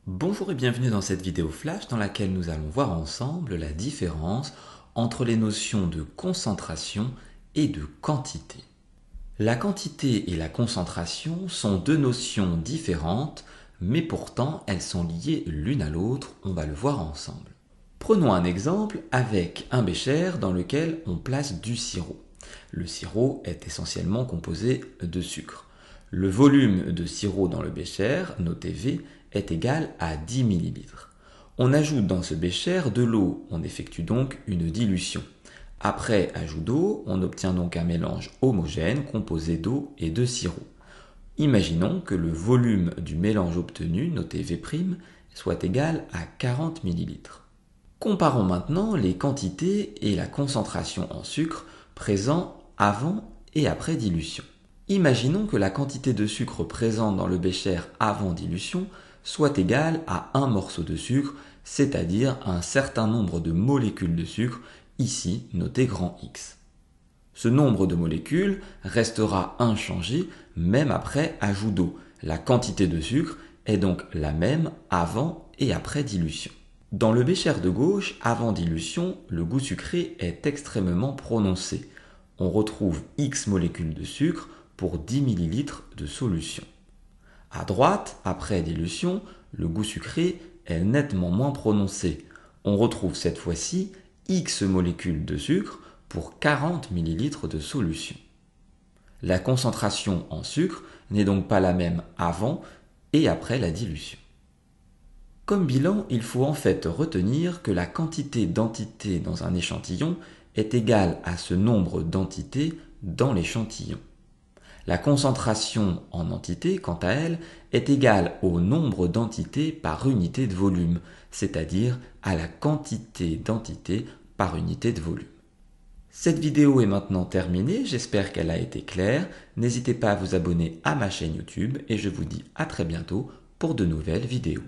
Bonjour et bienvenue dans cette vidéo flash dans laquelle nous allons voir ensemble la différence entre les notions de concentration et de quantité. La quantité et la concentration sont deux notions différentes, mais pourtant elles sont liées l'une à l'autre, on va le voir ensemble. Prenons un exemple avec un bécher dans lequel on place du sirop. Le sirop est essentiellement composé de sucre. Le volume de sirop dans le bécher, noté V, est égal à 10 ml. On ajoute dans ce bécher de l'eau, on effectue donc une dilution. Après ajout d'eau, on obtient donc un mélange homogène composé d'eau et de sirop. Imaginons que le volume du mélange obtenu, noté V', soit égal à 40 ml. Comparons maintenant les quantités et la concentration en sucre présents avant et après dilution. Imaginons que la quantité de sucre présente dans le bécher avant dilution soit égale à un morceau de sucre, c'est-à-dire un certain nombre de molécules de sucre, ici noté grand X. Ce nombre de molécules restera inchangé même après ajout d'eau. La quantité de sucre est donc la même avant et après dilution. Dans le bécher de gauche, avant dilution, le goût sucré est extrêmement prononcé. On retrouve X molécules de sucre pour 10 ml de solution. À droite, après dilution, le goût sucré est nettement moins prononcé. On retrouve cette fois-ci X molécules de sucre pour 40 ml de solution. La concentration en sucre n'est donc pas la même avant et après la dilution. Comme bilan, il faut en fait retenir que la quantité d'entités dans un échantillon est égale à ce nombre d'entités dans l'échantillon. La concentration en entités, quant à elle, est égale au nombre d'entités par unité de volume, c'est-à-dire à la quantité d'entités par unité de volume. Cette vidéo est maintenant terminée, j'espère qu'elle a été claire. N'hésitez pas à vous abonner à ma chaîne YouTube et je vous dis à très bientôt pour de nouvelles vidéos.